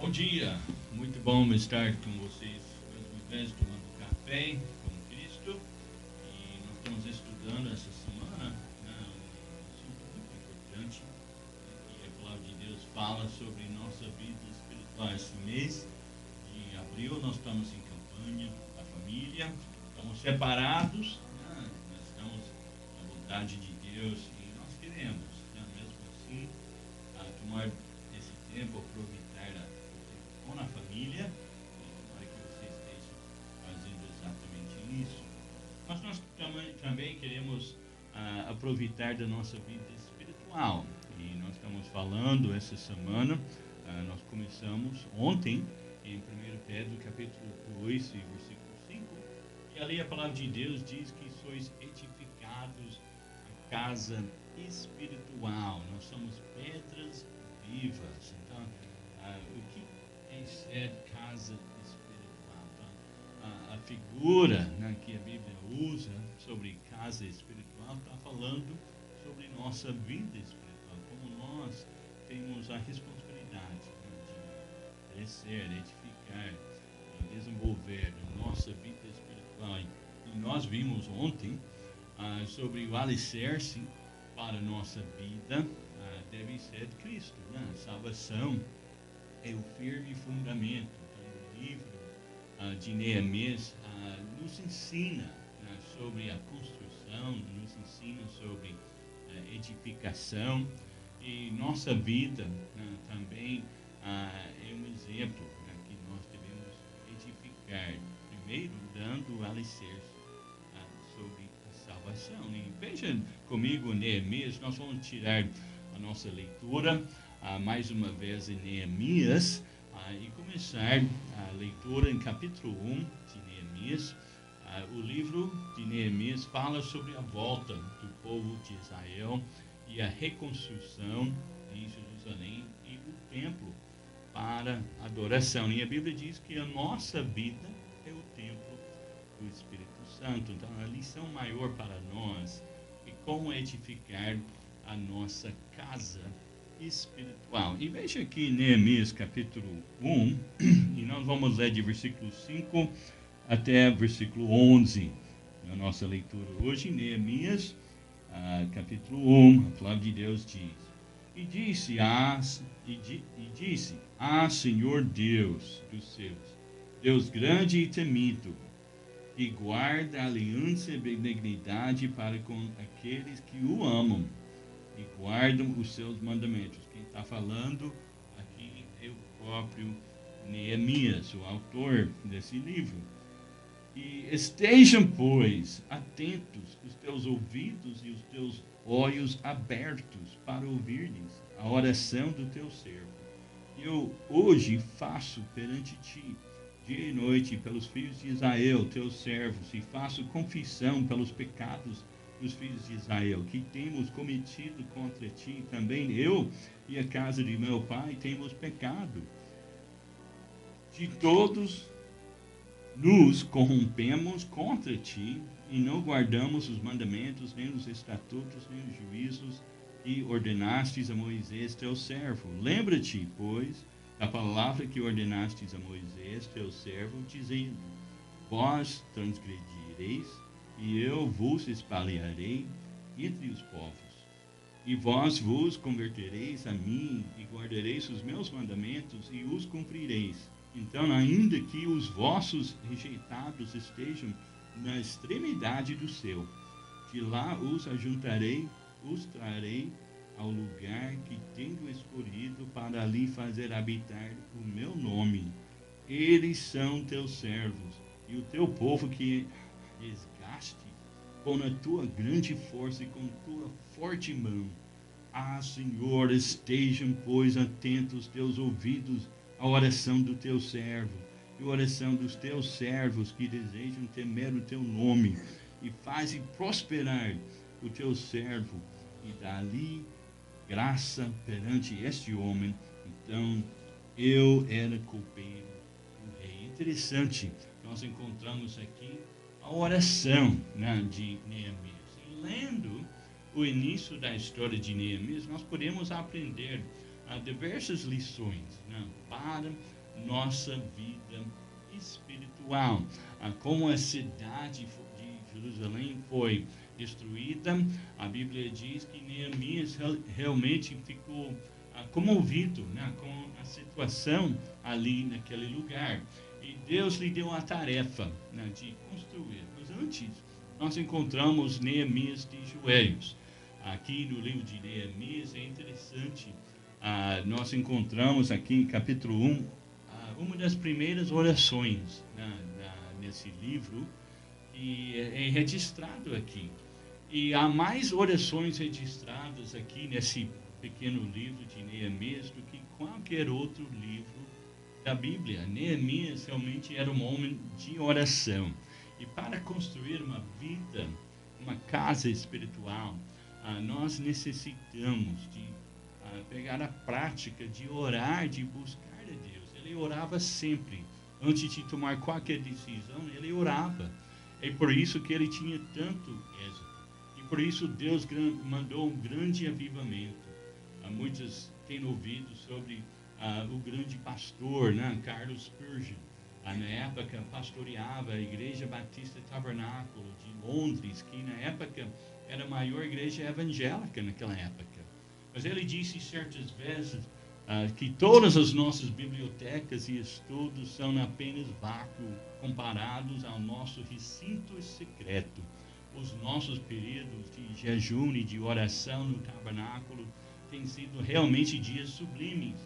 Bom dia, muito bom estar com vocês mais uma vez tomando café com Cristo. E nós estamos estudando essa semana, né, um assunto muito importante, que a palavra de Deus fala sobre nossa vida espiritual. Esse mês de abril nós estamos em campanha da família, estamos separados, né, nós estamos na vontade de Deus e nós queremos, né, mesmo assim, tomar esse tempo, aproveitar o tempo com a família, e tomara que você esteja fazendo exatamente isso. Mas nós também queremos aproveitar da nossa vida espiritual. E nós estamos falando essa semana, nós começamos ontem em 1 Pedro capítulo 2, versículo 5, e ali a palavra de Deus diz que sois edificados a casa espiritual. Nós somos pedras vivas. Então, o que é ser casa espiritual? Então, a figura, né, que a Bíblia usa sobre casa espiritual está falando sobre nossa vida espiritual, como nós temos a responsabilidade, né, de crescer, edificar e desenvolver a nossa vida espiritual. E nós vimos ontem sobre o alicerce para a nossa vida deve ser Cristo, né? A salvação é o firme fundamento. Então, o livro de Neemias nos ensina, né, sobre a construção, nos ensina sobre a edificação, e nossa vida, né, também é um exemplo, né, que nós devemos edificar, primeiro dando o alicerce sobre a salvação. E veja comigo Neemias, nós vamos tirar a nossa leitura mais uma vez em Neemias e começar a leitura em capítulo 1 de Neemias. O livro de Neemias fala sobre a volta do povo de Israel e a reconstrução de Jerusalém e o templo para adoração. E a Bíblia diz que a nossa vida é o templo do Espírito Santo. Então, a lição maior para nós é como edificar a nossa casa espiritual. E veja aqui Neemias capítulo 1, e nós vamos ler de versículo 5 até versículo 11 na nossa leitura hoje. Neemias capítulo 1, a palavra de Deus diz: E disse, Senhor Deus dos céus, Deus grande e temido, e guarda a aliança e benignidade para com aqueles que o amam e guardam os seus mandamentos. Quem está falando aqui é o próprio Neemias, o autor desse livro. E estejam, pois, atentos os teus ouvidos e os teus olhos abertos para ouvires a oração do teu servo. Eu hoje faço perante ti, dia e noite, pelos filhos de Israel, teus servos, e faço confissão pelos pecados dos filhos de Israel, que temos cometido contra ti. Também eu e a casa de meu pai temos pecado. De todos nos corrompemos contra ti, e não guardamos os mandamentos, nem os estatutos, nem os juízos que ordenastes a Moisés, teu servo. Lembra-te, pois, da palavra que ordenastes a Moisés, teu servo, dizendo: Vós transgredireis, e eu vos espalharei entre os povos. E vós vos convertereis a mim, e guardareis os meus mandamentos, e os cumprireis. Então, ainda que os vossos rejeitados estejam na extremidade do céu, de lá os ajuntarei, os trarei ao lugar que tenho escolhido para ali fazer habitar o meu nome. Eles são teus servos, e o teu povo que resgaste com a tua grande força e com tua forte mão. Senhor, estejam, pois, atentos teus ouvidos à oração do teu servo e a oração dos teus servos que desejam temer o teu nome, e faze prosperar o teu servo, e dá-lhe graça perante este homem. Então eu era copeiro do rei. Interessante, nós encontramos aqui a oração, né, de Neemias. E lendo o início da história de Neemias, nós podemos aprender diversas lições, né, para nossa vida espiritual. Como a cidade de Jerusalém foi destruída, a Bíblia diz que Neemias realmente ficou comovido, né, com a situação ali naquele lugar. E Deus lhe deu a tarefa, né, de construir. Mas antes, nós encontramos Neemias de joelhos. Aqui no livro de Neemias é interessante. Nós encontramos aqui em capítulo 1 uma das primeiras orações, né, nesse livro, e é registrado aqui. E há mais orações registradas aqui nesse pequeno livro de Neemias do que qualquer outro livro da Bíblia. Neemias realmente era um homem de oração. E para construir uma vida, uma casa espiritual, nós necessitamos de pegar a prática de orar, de buscar a Deus. Ele orava sempre. Antes de tomar qualquer decisão, ele orava. É por isso que ele tinha tanto êxito. E por isso Deus mandou um grande avivamento. Muitos têm ouvido sobre o grande pastor, né, Charles Spurgeon. Na época pastoreava a Igreja Batista Tabernáculo de Londres, que na época era a maior igreja evangélica naquela época. Mas ele disse certas vezes que todas as nossas bibliotecas e estudos são apenas vácuo comparados ao nosso recinto secreto. Os nossos períodos de jejum e de oração no tabernáculo têm sido realmente dias sublimes.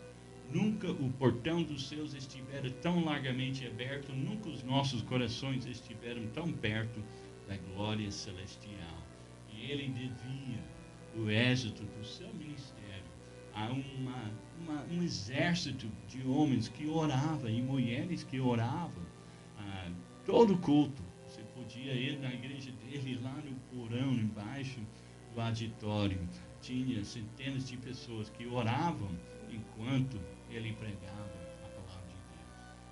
Nunca o portão dos céus estivera tão largamente aberto, nunca os nossos corações estiveram tão perto da glória celestial. E ele devia o êxito do seu ministério a um exército de homens que oravam e mulheres que oravam. Todo culto, você podia ir na igreja dele, lá no porão, embaixo do auditório. Tinha centenas de pessoas que oravam enquanto ele pregava a palavra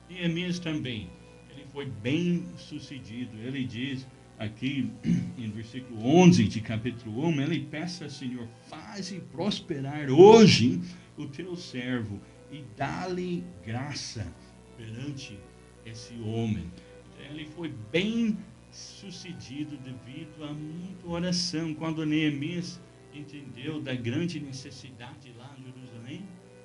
de Deus. Neemias também, ele foi bem sucedido. Ele diz aqui em versículo 11 de capítulo 1, ele peça ao Senhor: faze prosperar hoje o teu servo e dá-lhe graça perante esse homem. Então, ele foi bem sucedido devido a muita oração. Quando Neemias entendeu da grande necessidade lá em Jerusalém,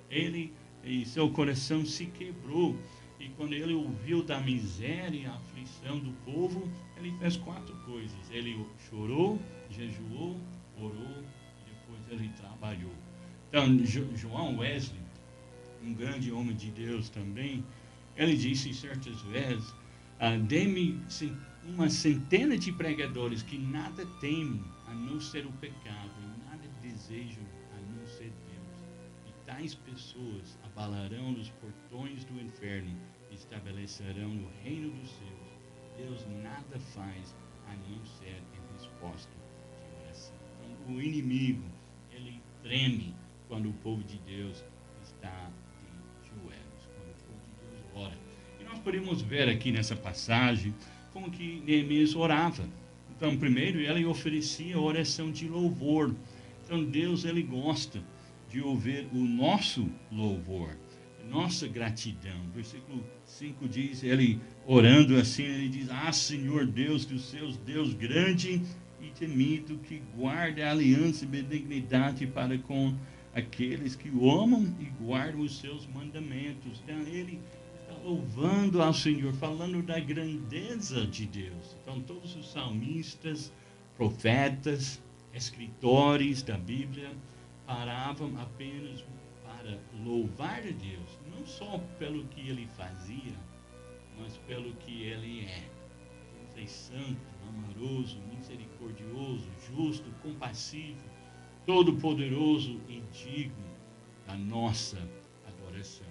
ele e seu coração se quebrou. E quando ele ouviu da miséria e aflição do povo, ele fez 4 coisas. Ele chorou, jejuou, orou e depois ele trabalhou. Então, João Wesley, um grande homem de Deus também, ele disse certas vezes: dê-me uma centena de pregadores que nada temem a não ser o pecado e nada desejam a não ser Deus. E tais pessoas abalarão os portões do inferno e estabelecerão o reino dos céus. Deus nada faz a não ser em resposta de oração. Então, o inimigo, ele treme quando o povo de Deus está de joelhos, quando o povo de Deus ora. E nós podemos ver aqui nessa passagem como que Neemias orava. Então, primeiro, ele oferecia oração de louvor. Então, Deus, ele gosta de ouvir o nosso louvor, nossa gratidão. Versículo 5 diz, ele orando assim, ele diz: Senhor Deus dos céus, Deus grande e temido, que guarda a aliança e benignidade para com aqueles que o amam e guardam os seus mandamentos. Então, ele está louvando ao Senhor, falando da grandeza de Deus. Então, todos os salmistas, profetas, escritores da Bíblia paravam apenas para louvar a Deus, não só pelo que ele fazia, mas pelo que ele é. Deus é santo, amoroso, misericordioso, justo, compassivo, todo-poderoso e digno da nossa adoração.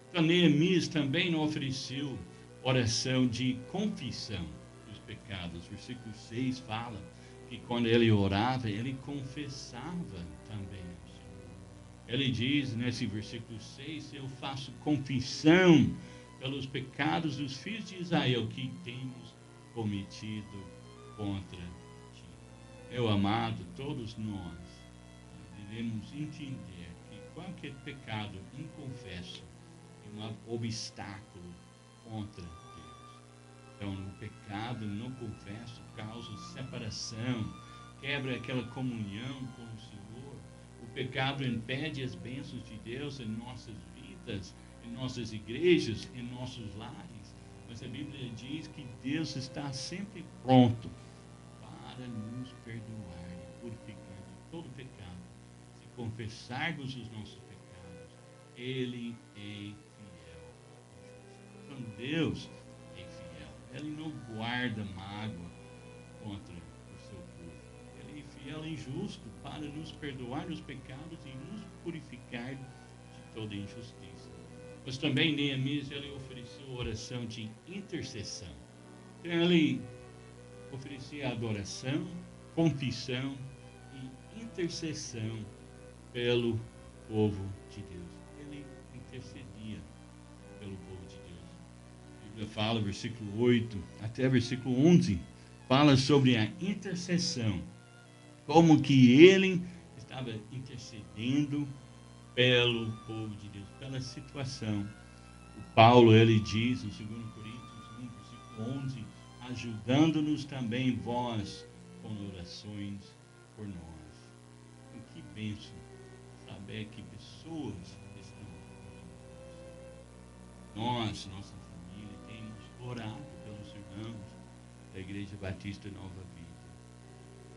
Então, Neemias também ofereceu oração de confissão dos pecados. Versículo 6 fala que quando ele orava, ele confessava também ao Senhor. Ele diz nesse versículo 6, eu faço confissão pelos pecados dos filhos de Israel que temos cometido contra ti. Meu amado, todos nós devemos entender que qualquer pecado inconfesso um obstáculo contra Deus. Então, o pecado não confesso causa separação, quebra aquela comunhão com o Senhor. O pecado impede as bênçãos de Deus em nossas vidas, em nossas igrejas, em nossos lares. Mas a Bíblia diz que Deus está sempre pronto para nos perdoar e purificar de todo pecado. Se confessarmos os nossos pecados, Ele é fiel. Então Deus é fiel. Ele não guarda mágoa contra o seu povo. Ele é fiel e justo para nos perdoar os pecados e nos purificar de toda injustiça. Mas também Neemias, ele ofereceu oração de intercessão. Então ele oferecia adoração, confissão e intercessão pelo povo de Deus. Ele intercedia pelo povo de Deus. A Bíblia fala, versículo 8 até versículo 11, fala sobre a intercessão. Como que ele estava intercedendo pelo povo de Deus, pela situação. O Paulo, ele diz no 2 Coríntios 1, versículo 11, ajudando-nos também vós com orações por nós. E que bênção saber que pessoas estão orando. Nós, nossa família, temos orado pelos irmãos da Igreja Batista Nova Vida.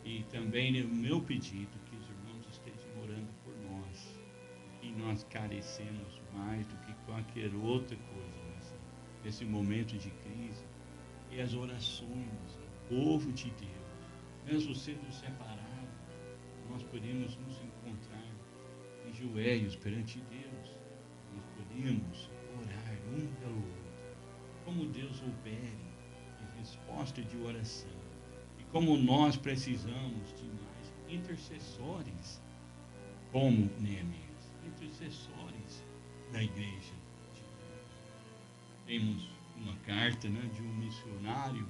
E também é o meu pedido que os irmãos estejam orando por nós. Que nós carecemos mais do que qualquer outra coisa nesse momento de crise. E as orações do povo de Deus, mesmo sendo separados, nós podemos nos encontrar em joelhos perante Deus. Nós podemos orar um pelo outro. Como Deus opere em resposta de oração. E como nós precisamos de mais intercessores, como Neemias. Intercessores da igreja. Temos uma carta, né, de um missionário.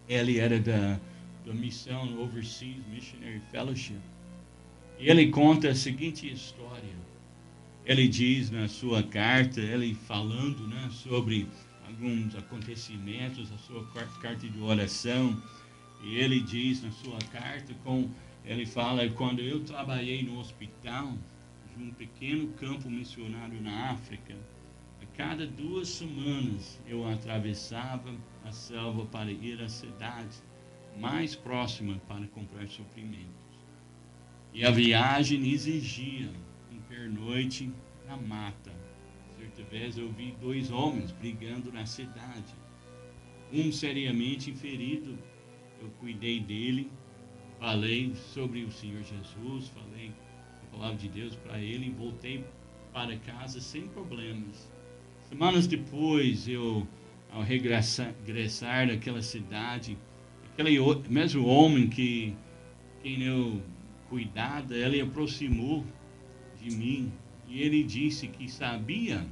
Ele era da missão Overseas Missionary Fellowship. E ele conta a seguinte história. Ele diz na sua carta, ele falando, né, sobre alguns acontecimentos, a sua carta de oração. E ele diz na sua carta, ele fala, quando eu trabalhei no hospital, de um pequeno campo missionário na África, a cada 2 semanas eu atravessava a selva para ir à cidade mais próxima para comprar suprimentos. E a viagem exigia um pernoite na mata. Certa vez eu vi 2 homens brigando na cidade. Um seriamente ferido. Eu cuidei dele, falei sobre o Senhor Jesus, falei a palavra de Deus para ele e voltei para casa sem problemas. Semanas depois, ao regressar daquela cidade, aquele mesmo homem quem eu cuidava, ele aproximou de mim e ele disse que sabia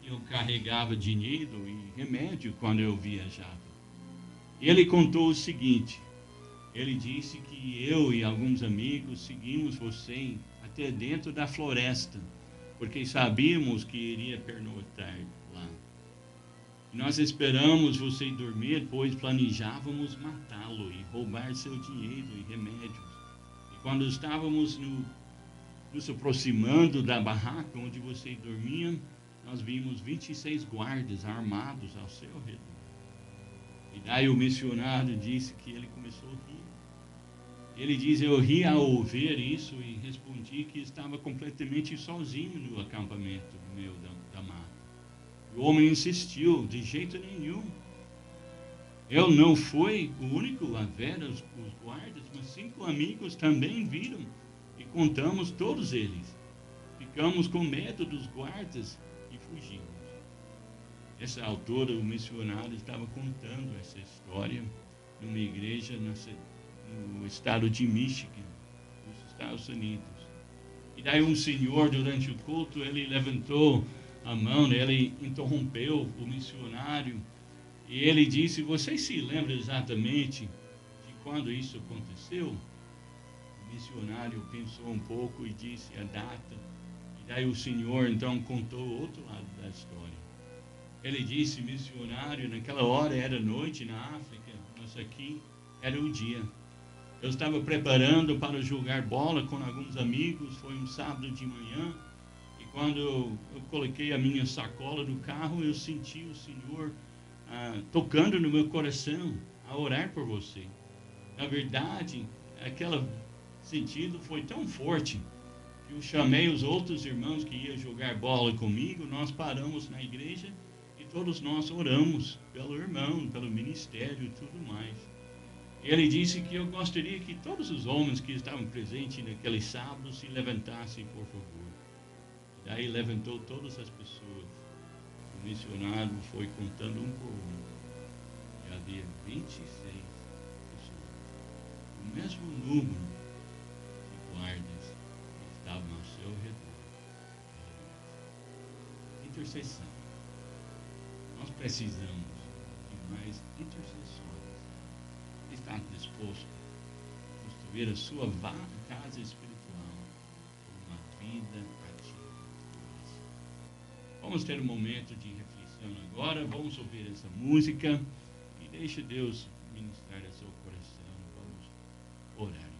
que eu carregava dinheiro e remédio quando eu viajava. E ele contou o seguinte, ele disse que eu e alguns amigos seguimos você até dentro da floresta, porque sabíamos que iria pernoitar lá. E nós esperamos você dormir, pois planejávamos matá-lo e roubar seu dinheiro e remédios. E quando estávamos nos aproximando da barraca onde você dormia, nós vimos 26 guardas armados ao seu redor. E daí o missionário disse que ele começou a rir. Ele diz, eu ri ao ver isso e respondi que estava completamente sozinho no acampamento meu da mata. O homem insistiu, de jeito nenhum. Eu não fui o único a ver os guardas, mas 5 amigos também viram e contamos todos eles. Ficamos com medo dos guardas e fugimos. Nessa altura, o missionário estava contando essa história numa igreja no estado de Michigan, nos Estados Unidos. E daí um senhor, durante o culto, ele levantou a mão, ele interrompeu o missionário e ele disse, você se lembra exatamente de quando isso aconteceu? O missionário pensou um pouco e disse a data E aí o Senhor então contou o outro lado da história. Ele disse, missionário, naquela hora era noite na África, mas aqui era o dia. Eu estava preparando para jogar bola com alguns amigos, foi um sábado de manhã, e quando eu coloquei a minha sacola no carro, eu senti o Senhor tocando no meu coração, a orar por você. Na verdade, aquele sentido foi tão forte que eu chamei os outros irmãos que iam jogar bola comigo, nós paramos na igreja e todos nós oramos pelo irmão, pelo ministério e tudo mais. Ele disse que eu gostaria que todos os homens que estavam presentes naquele sábado se levantassem, por favor. Daí levantou todas as pessoas. O missionário foi contando um por um. E havia 26 pessoas. O mesmo número de guardas que estavam ao seu redor. Intercessão. Nós precisamos de mais intercessões. Está disposto a construir a sua casa espiritual por uma vida ativa. Vamos ter um momento de reflexão agora. Vamos ouvir essa música e deixe Deus ministrar a seu coração. Vamos orar.